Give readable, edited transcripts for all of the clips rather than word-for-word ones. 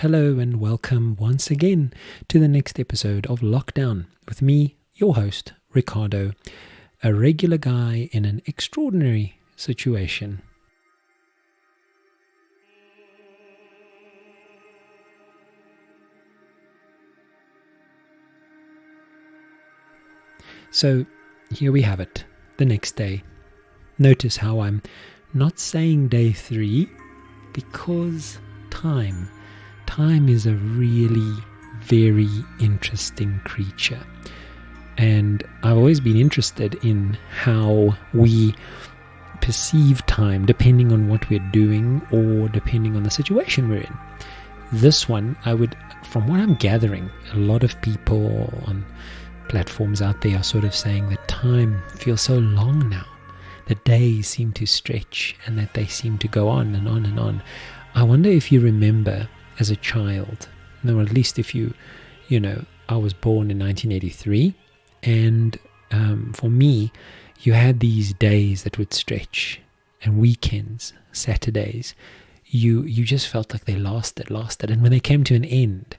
Hello and welcome once again to the next episode of Lockdown with me, your host, Ricardo, a regular guy in an extraordinary situation. So here we have it, the next day. Notice how I'm not saying day 3 because time is a really very interesting creature. And I've always been interested in how we perceive time depending on what we're doing or depending on the situation we're in. This one, from what I'm gathering, a lot of people on platforms out there are sort of saying that time feels so long now. The days seem to stretch and that they seem to go on and on and on. I wonder if you remember as a child, or at least if I was born in 1983, and for me, you had these days that would stretch, and weekends, Saturdays, you just felt like they lasted, and when they came to an end,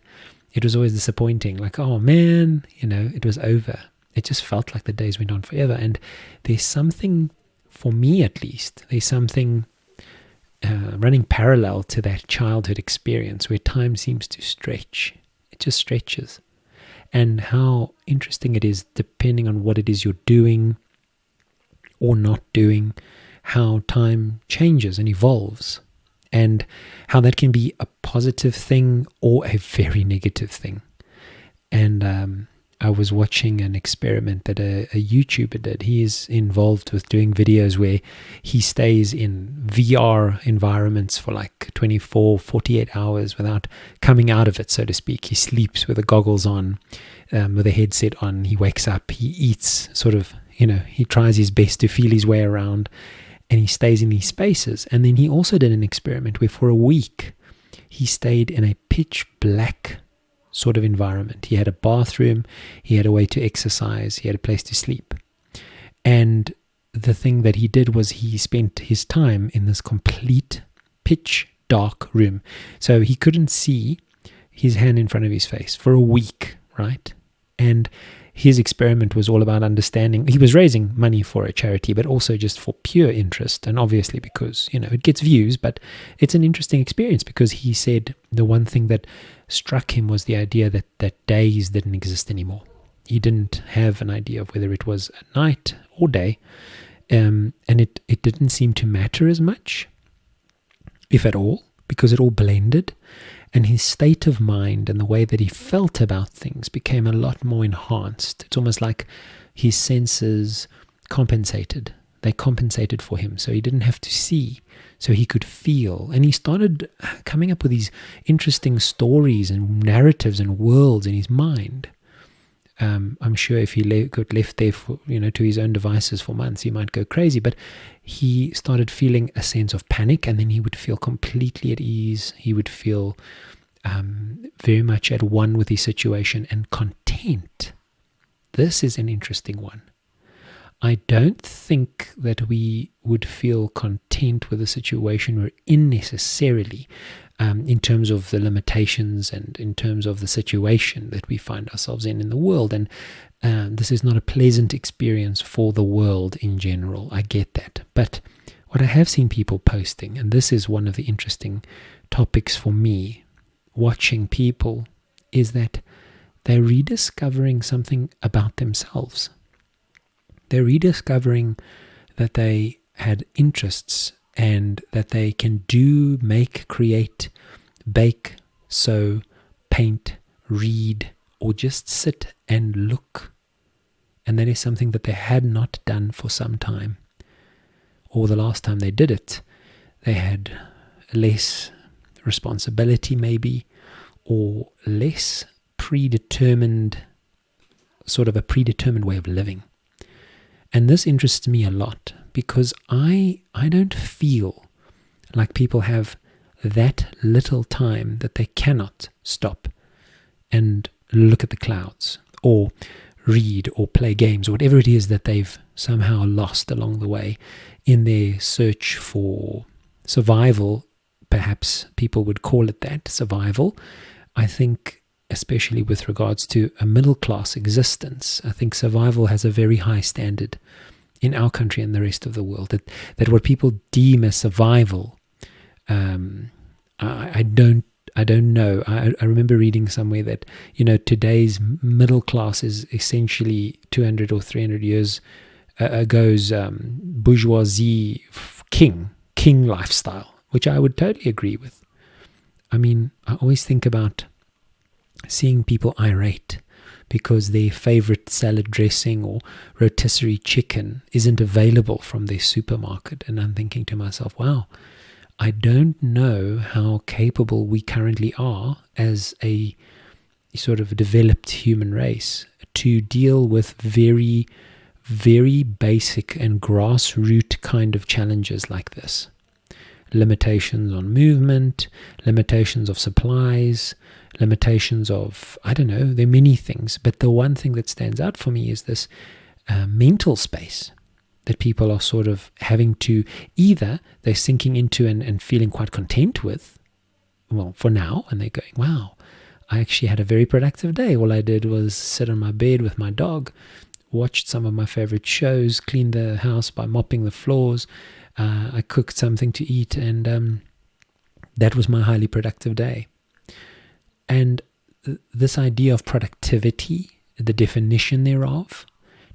it was always disappointing, like, oh man, it was over. It just felt like the days went on forever, and there's something, for me at least, there's something running parallel to that childhood experience where time seems to stretch. It just stretches. And how interesting it is, depending on what it is you're doing or not doing, how time changes and evolves, and how that can be a positive thing or a very negative thing. And I was watching an experiment that a YouTuber did. He is involved with doing videos where he stays in VR environments for like 24, 48 hours without coming out of it, so to speak. He sleeps with the goggles on, with a headset on. He wakes up, he eats, he tries his best to feel his way around, and he stays in these spaces. And then he also did an experiment where for a week he stayed in a pitch black sort of environment. He had a bathroom, he had a way to exercise, he had a place to sleep. And the thing that he did was he spent his time in this complete pitch dark room. So he couldn't see his hand in front of his face for a week, right? And his experiment was all about understanding. He was raising money for a charity, but also just for pure interest. And obviously because, it gets views, but it's an interesting experience because he said the one thing that struck him was the idea that days didn't exist anymore. He didn't have an idea of whether it was a night or day. And it didn't seem to matter as much, if at all, because it all blended. And his state of mind and the way that he felt about things became a lot more enhanced. It's almost like his senses compensated. They compensated for him. So he didn't have to see. So he could feel. And he started coming up with these interesting stories and narratives and worlds in his mind. I'm sure if he got left there to his own devices for months, he might go crazy. But he started feeling a sense of panic, and then he would feel completely at ease. He would feel very much at one with his situation and content. This is an interesting one. I don't think that we would feel content with the situation we're in necessarily, in terms of the limitations and in terms of the situation that we find ourselves in the world. And this is not a pleasant experience for the world in general. I get that. But what I have seen people posting, and this is one of the interesting topics for me, watching people, is that they're rediscovering something about themselves. They're rediscovering that they had interests and that they can do, make, create, bake, sew, paint, read, or just sit and look. And that is something that they had not done for some time. Or the last time they did it, they had less responsibility maybe, or less predetermined, sort of a predetermined way of living. And this interests me a lot because I don't feel like people have that little time that they cannot stop and look at the clouds or read or play games or whatever it is that they've somehow lost along the way in their search for survival, perhaps people would call it that, survival. I think, especially with regards to a middle-class existence, I think survival has a very high standard in our country and the rest of the world. That what people deem as survival, I don't know. I remember reading somewhere that, today's middle class is essentially 200 or 300 years ago's bourgeoisie king lifestyle, which I would totally agree with. I mean, I always think about seeing people irate because their favorite salad dressing or rotisserie chicken isn't available from their supermarket. And I'm thinking to myself, wow, I don't know how capable we currently are as a sort of developed human race to deal with very, very basic and grassroots kind of challenges like this. Limitations on movement, limitations of supplies, limitations of, I don't know, there are many things. But the one thing that stands out for me is this mental space that people are sort of having to, either they're sinking into and feeling quite content with, well, for now, and they're going, wow, I actually had a very productive day. All I did was sit on my bed with my dog, watched some of my favorite shows, cleaned the house by mopping the floors, I cooked something to eat, and that was my highly productive day. And this idea of productivity, the definition thereof,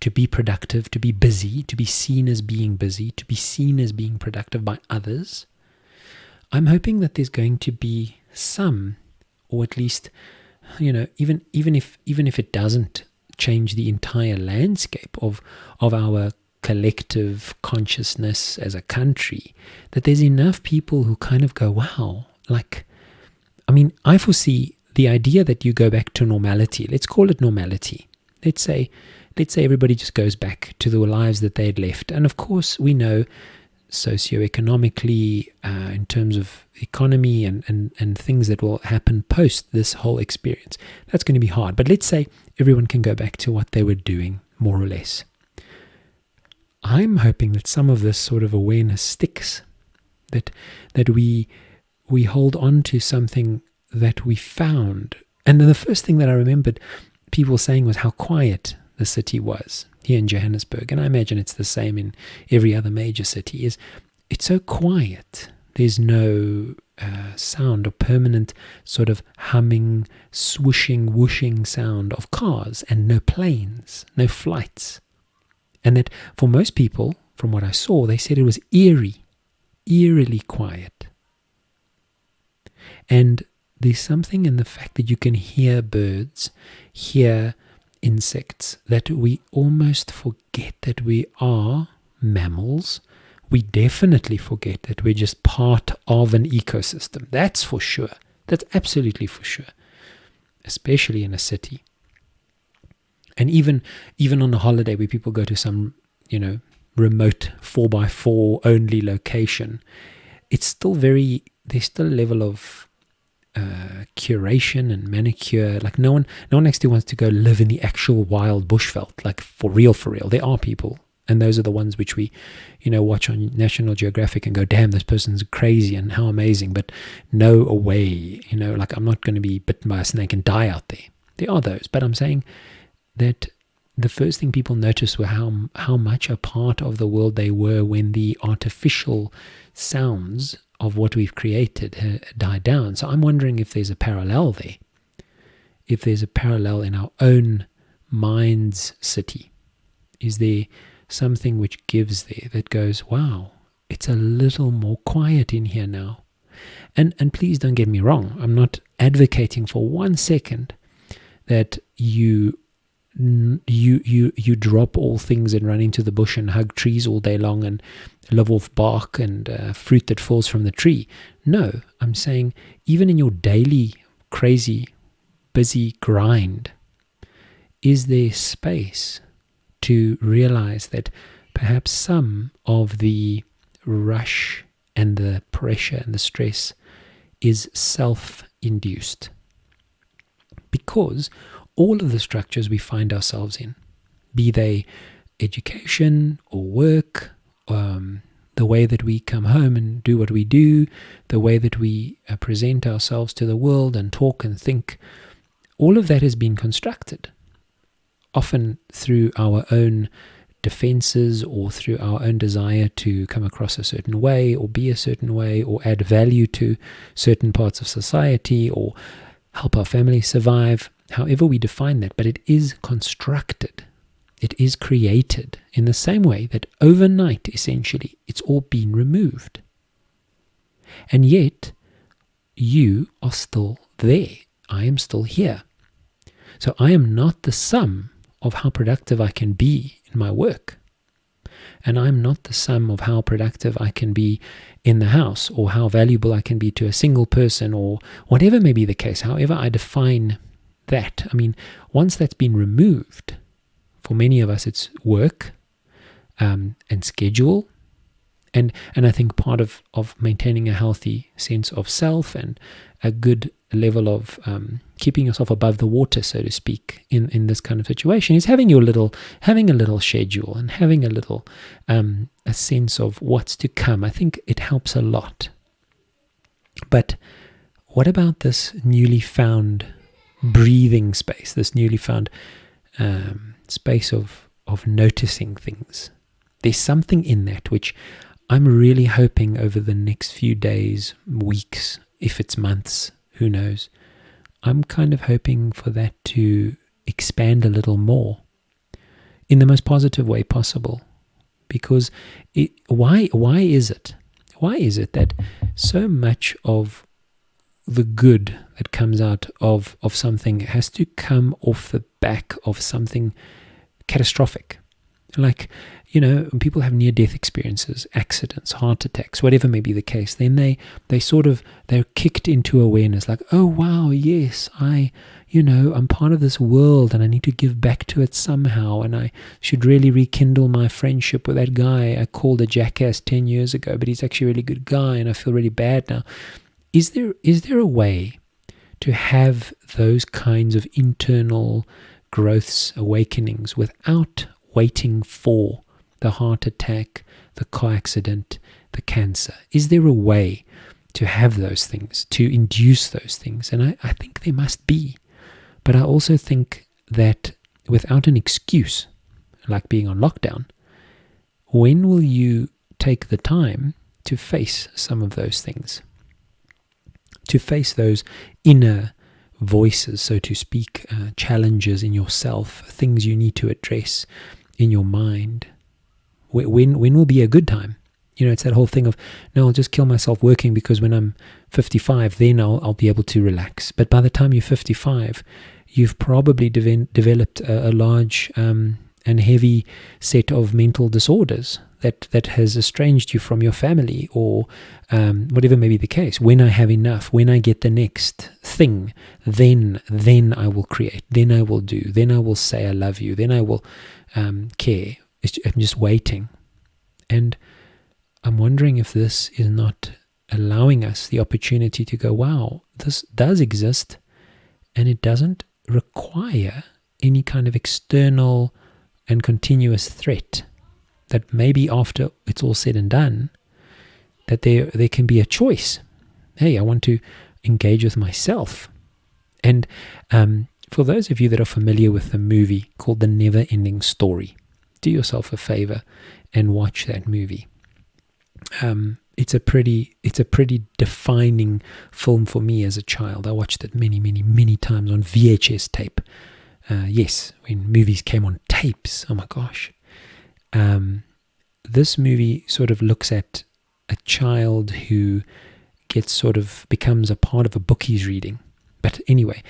to be productive, to be busy, to be seen as being busy, to be seen as being productive by others, I'm hoping that there's going to be some, or at least, even if it doesn't change the entire landscape of our collective consciousness as a country, that there's enough people who kind of go, wow, I foresee the idea that you go back to normality. Let's call it normality. Let's say everybody just goes back to the lives that they had left. And of course, we know socioeconomically, in terms of economy and things that will happen post this whole experience, that's going to be hard. But let's say everyone can go back to what they were doing, more or less. I'm hoping that some of this sort of awareness sticks, that we hold on to something that we found. And then the first thing that I remembered people saying was how quiet the city was here in Johannesburg. And I imagine it's the same in every other major city. It's so quiet. There's no sound or permanent sort of humming, swooshing, whooshing sound of cars, and no planes, no flights. And that for most people, from what I saw, they said it was eerily quiet. And there's something in the fact that you can hear birds, hear insects, that we almost forget that we are mammals. We definitely forget that we're just part of an ecosystem. That's for sure. That's absolutely for sure. Especially in a city. And even on a holiday where people go to some, remote 4x4 only location, it's still there's still a level of curation and manicure. Like no one actually wants to go live in the actual wild bushveld, like for real. There are people, and those are the ones which we, watch on National Geographic and go, damn, this person's crazy and how amazing, but no way, like I'm not going to be bitten by a snake and die out there. There are those, but I'm saying that the first thing people noticed were how much a part of the world they were when the artificial sounds of what we've created died down. So I'm wondering if there's a parallel there. If there's a parallel in our own mind's city. Is there something which gives there that goes, wow, it's a little more quiet in here now. And please don't get me wrong. I'm not advocating for 1 second that you drop all things and run into the bush and hug trees all day long and live off bark and fruit that falls from the tree. No, I'm saying even in your daily crazy busy grind, is there space to realize that perhaps some of the rush and the pressure and the stress is self-induced? Because all of the structures we find ourselves in, be they education or work, the the way that we come home and do what we do, the way that we present ourselves to the world and talk and think, all of that has been constructed, often through our own defenses or through our own desire to come across a certain way or be a certain way or add value to certain parts of society or help our family survive, however we define that. But it is constructed. It is created in the same way that overnight, essentially, it's all been removed. And yet, you are still there. I am still here. So I am not the sum of how productive I can be in my work. And I'm not the sum of how productive I can be in the house or how valuable I can be to a single person or whatever may be the case, however I define that. I mean, once that's been removed, for many of us it's work and schedule. And I think part of maintaining a healthy sense of self and a good level of keeping yourself above the water, so to speak, in this kind of situation is having a little schedule and having a little a sense of what's to come. I think it helps a lot. But what about this newly found breathing space, this newly found space of noticing things? There's something in that which I'm really hoping over the next few days, weeks, if it's months, who knows, I'm kind of hoping for that to expand a little more in the most positive way possible. Because why is it that so much of the good that comes out of something has to come off the back of something catastrophic? Like, when people have near-death experiences, accidents, heart attacks, whatever may be the case, then they're kicked into awareness, like, oh wow, yes, I'm part of this world and I need to give back to it somehow, and I should really rekindle my friendship with that guy I called a jackass 10 years ago, but he's actually a really good guy and I feel really bad now. Is there a way to have those kinds of internal growths, awakenings, without waiting for the heart attack, the car accident, the cancer? Is there a way to have those things, to induce those things? And I think there must be. But I also think that without an excuse, like being on lockdown, when will you take the time to face some of those things? To face those inner voices, so to speak, challenges in yourself, things you need to address in your mind. When will be a good time? It's that whole thing of, no, I'll just kill myself working because when I'm 55, then I'll be able to relax. But by the time you're 55, you've probably developed a large and heavy set of mental disorders that has estranged you from your family or whatever may be the case. When I have enough, when I get the next thing, then I will create, then I will do, then I will say I love you, then I will care. I'm just waiting. And I'm wondering if this is not allowing us the opportunity to go, wow, this does exist and it doesn't require any kind of external and continuous threat. That maybe after it's all said and done, that there can be a choice. Hey, I want to engage with myself. And for those of you that are familiar with the movie called The Never Ending Story, do yourself a favor and watch that movie. It's a pretty defining film for me as a child. I watched it many, many, many times on VHS tape. Yes, when movies came on tapes. Oh my gosh. This movie sort of looks at a child who becomes a part of a book he's reading. But anyway,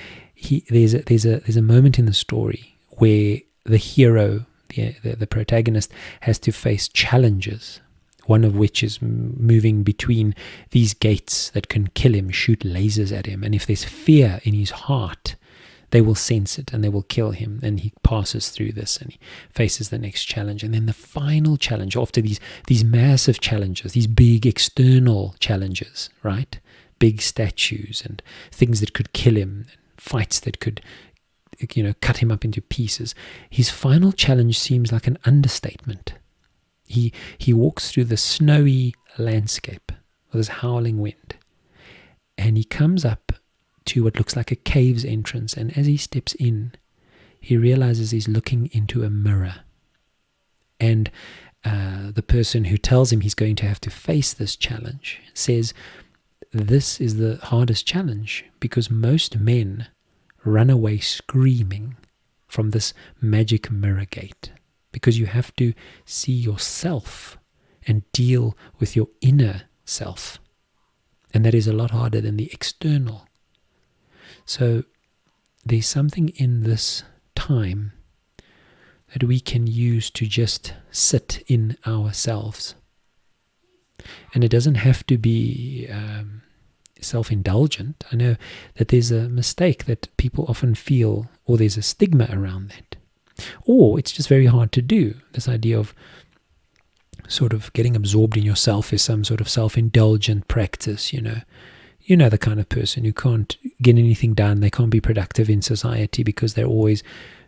there's a moment in the story where the hero, the protagonist, has to face challenges, one of which is moving between these gates that can kill him, shoot lasers at him, and if there's fear in his heart, they will sense it and they will kill him, and he passes through this and he faces the next challenge. And then the final challenge, after these massive challenges, these big external challenges, right? Big statues and things that could kill him, and fights that could cut him up into pieces. His final challenge seems like an understatement. He walks through the snowy landscape with this howling wind, and he comes up to what looks like a cave's entrance, and as he steps in, he realizes he's looking into a mirror. And the person who tells him he's going to have to face this challenge says, this is the hardest challenge because most men run away screaming from this magic mirror gate, because you have to see yourself and deal with your inner self. And that is a lot harder than the external. So there's something in this time that we can use to just sit in ourselves. And it doesn't have to be self-indulgent. I know that there's a mistake that people often feel, or there's a stigma around that. Or it's just very hard to do. This idea of sort of getting absorbed in yourself is some sort of self-indulgent practice, you know. You know the kind of person who can't get anything done, they can't be productive in society because they're always,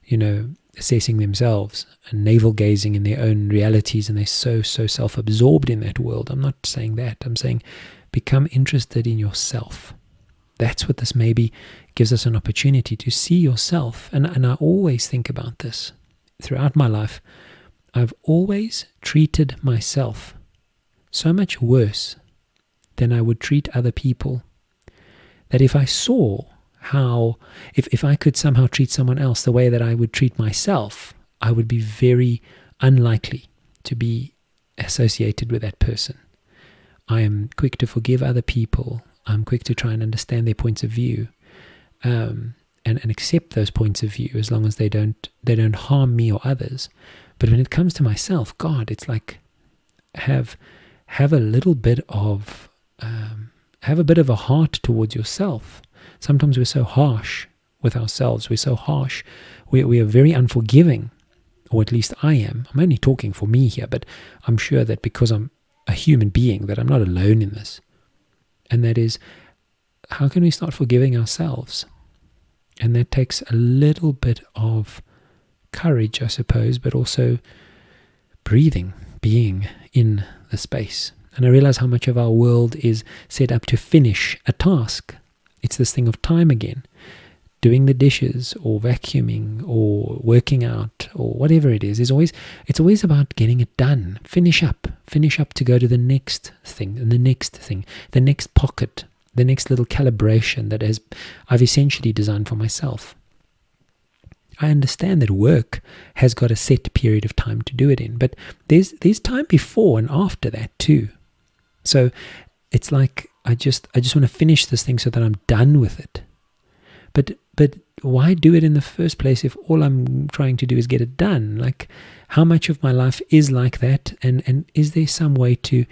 you know, assessing themselves and navel-gazing in their own realities, and they're so self-absorbed in that world. I'm not saying that. I'm saying become interested in yourself. That's what this maybe gives us an opportunity to see yourself. And I always think about this. Throughout my life, I've always treated myself so much worse than I would treat other people, that if I saw how, if I could somehow treat someone else the way that I would treat myself, I would be very unlikely to be associated with that person. I am quick to forgive other people. I'm quick to try and understand their points of view, and accept those points of view as long as they don't harm me or others. But when it comes to myself, God, it's like have a little bit of have a bit of a heart towards yourself. Sometimes we're so harsh with ourselves. We're so harsh. We are very unforgiving, or at least I am. I'm only talking for me here, but I'm sure that because I'm a human being, that I'm not alone in this. And that is, how can we start forgiving ourselves? And that takes a little bit of courage, I suppose, but also breathing, being in the space. And I realize how much of our world is set up to finish a task. It's this thing of time again. Doing the dishes or vacuuming or working out or whatever it is, it's always about getting it done. Finish up to go to the next thing and the next thing, the next pocket, the next little calibration that I've essentially designed for myself. I understand that work has got a set period of time to do it in, but there's time before and after that too. So it's like I just want to finish this thing so that I'm done with it. But why do it in the first place if all I'm trying to do is get it done? Like, how much of my life is like that? And is there some way to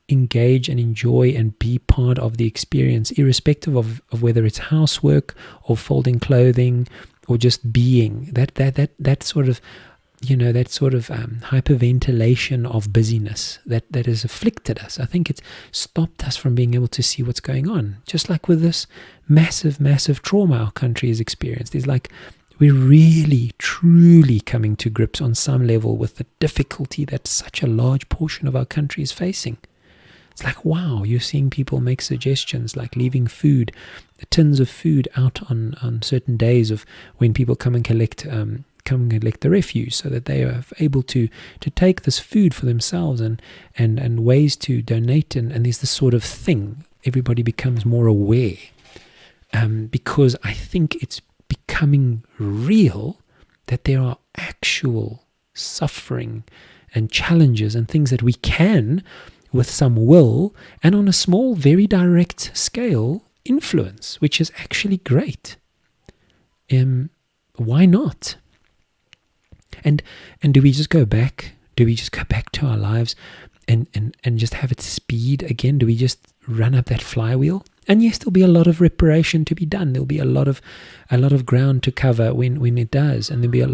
engage and enjoy and be part of the experience, irrespective of whether it's housework or folding clothing or just being? That sort of, you know, that sort of hyperventilation of busyness that has afflicted us. I think it's stopped us from being able to see what's going on. Just like with this massive trauma our country has experienced. It's like we're really, truly coming to grips on some level with the difficulty that such a large portion of our country is facing. It's like, wow, you're seeing people make suggestions like leaving food, tins of food out on certain days of when people come and collect the refuse, so that they are able to take this food for themselves, and ways to donate, and there's this sort of thing. Everybody becomes more aware, because I think it's becoming real that there are actual suffering and challenges and things that we can, with some will and on a small, very direct scale, influence, which is actually great. Why not? And do we just go back? Do we just go back to our lives and just have it speed again? Do we just run up that flywheel? And yes, there'll be a lot of reparation to be done. There'll be a lot of ground to cover when it does, and there'll be a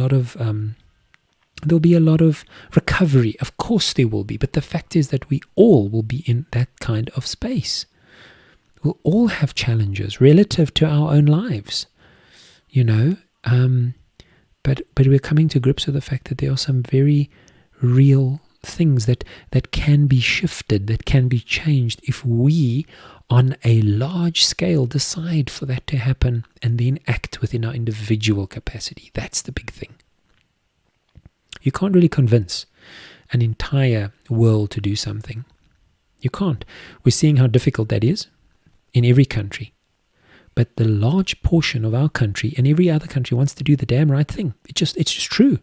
lot of recovery. Of course there will be, but the fact is that we all will be in that kind of space. We'll all have challenges relative to our own lives, you know. But we're coming to grips with the fact that there are some very real things that can be shifted, that can be changed if we on a large scale decide for that to happen and then act within our individual capacity. That's the big thing. You can't really convince an entire world to do something. You can't. We're seeing how difficult that is in every country. But the large portion of our country and every other country wants to do the damn right thing. It's just true.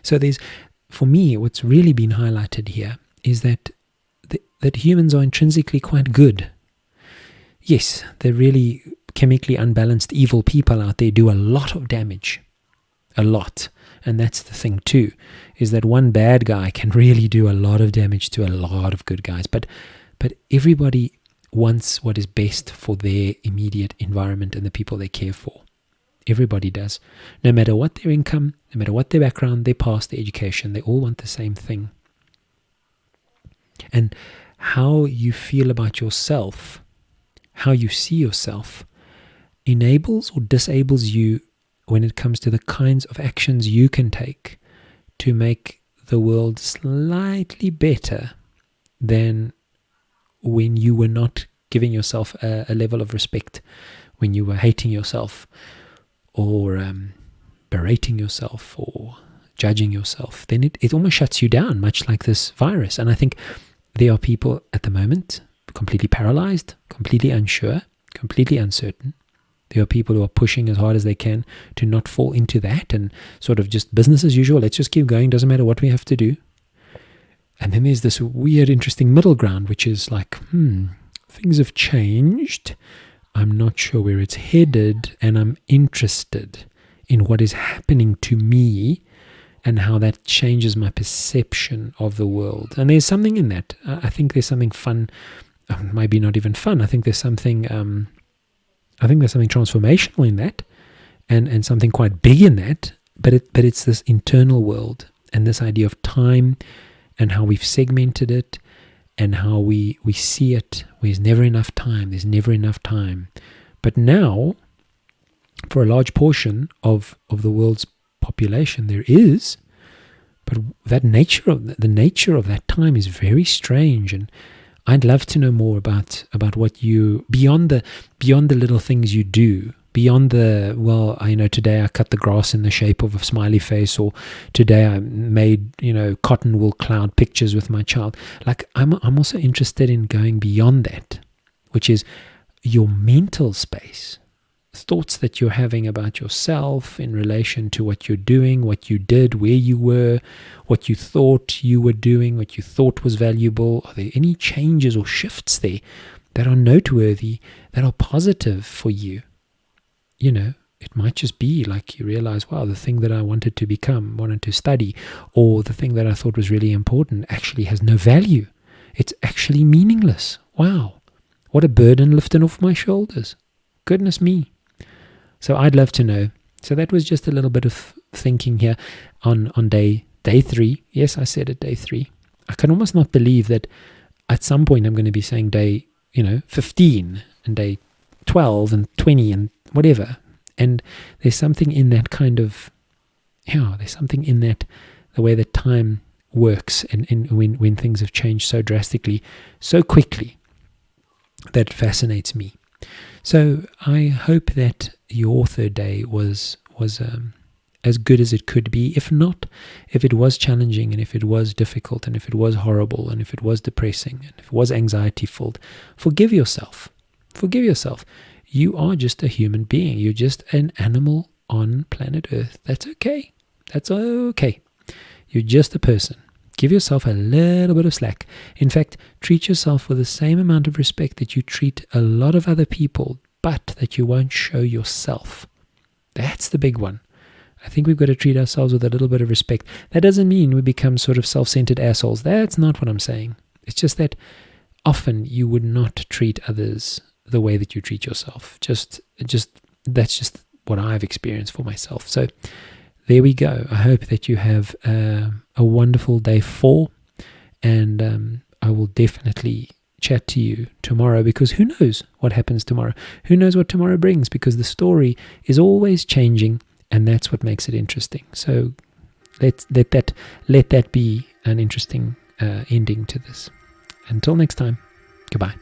So for me, what's really been highlighted here is that humans are intrinsically quite good. Yes, the really chemically unbalanced evil people out there do a lot of damage. A lot. And that's the thing too, is that one bad guy can really do a lot of damage to a lot of good guys. But everybody wants what is best for their immediate environment and the people they care for. Everybody does. No matter what their income, no matter what their background, their past, their education, they all want the same thing. And how you feel about yourself, how you see yourself, enables or disables you when it comes to the kinds of actions you can take to make the world slightly better than when you were not giving yourself a level of respect, when you were hating yourself or berating yourself or judging yourself. Then it almost shuts you down, much like this virus. And I think there are people at the moment completely paralyzed, completely unsure, completely uncertain. There are people who are pushing as hard as they can to not fall into that and sort of just business as usual. Let's just keep going. Doesn't matter what we have to do. And then there's this weird, interesting middle ground, which is like, things have changed. I'm not sure where it's headed, and I'm interested in what is happening to me and how that changes my perception of the world. And there's something in that. I think there's something fun, maybe not even fun. I think there's something transformational in that, and something quite big in that. But it's this internal world and this idea of time and how we've segmented it and how we see it. There's never enough time. There's never enough time. But now, for a large portion of the world's population, there is. But the nature of that time is very strange, and I'd love to know more about what you, beyond the little things you do, beyond the, well, I know today I cut the grass in the shape of a smiley face, or today I made, cotton wool cloud pictures with my child. Like, I'm also interested in going beyond that, which is your mental space, thoughts that you're having about yourself in relation to what you're doing, what you did, where you were, what you thought you were doing, what you thought was valuable. Are there any changes or shifts there that are noteworthy, that are positive for you? It might just be like you realize, wow, the thing that I wanted to become, wanted to study, or the thing that I thought was really important actually has no value. It's actually meaningless. Wow, what a burden lifted off my shoulders. Goodness me. So I'd love to know. So that was just a little bit of thinking here on day 3. Yes, I said it, day 3. I can almost not believe that at some point I'm going to be saying day 15 and day 12 and 20 and whatever. And there's something in that there's something in that, the way that time works and when things have changed so drastically, so quickly, that fascinates me. So I hope that your third day was as good as it could be. If not, if it was challenging, and if it was difficult, and if it was horrible, and if it was depressing, and if it was anxiety-filled, forgive yourself. Forgive yourself. You are just a human being. You're just an animal on planet Earth. That's okay. That's okay. You're just a person. Give yourself a little bit of slack. In fact, treat yourself with the same amount of respect that you treat a lot of other people, but that you won't show yourself. That's the big one. I think we've got to treat ourselves with a little bit of respect. That doesn't mean we become sort of self-centered assholes. That's not what I'm saying. It's just that often you would not treat others the way that you treat yourself. Just that's just what I've experienced for myself. So there we go. I hope that you have a wonderful day 4, and I will definitely chat to you tomorrow, because who knows what happens tomorrow? Who knows what tomorrow brings? Because the story is always changing, and that's what makes it interesting. So let that be an interesting ending to this. Until next time, goodbye.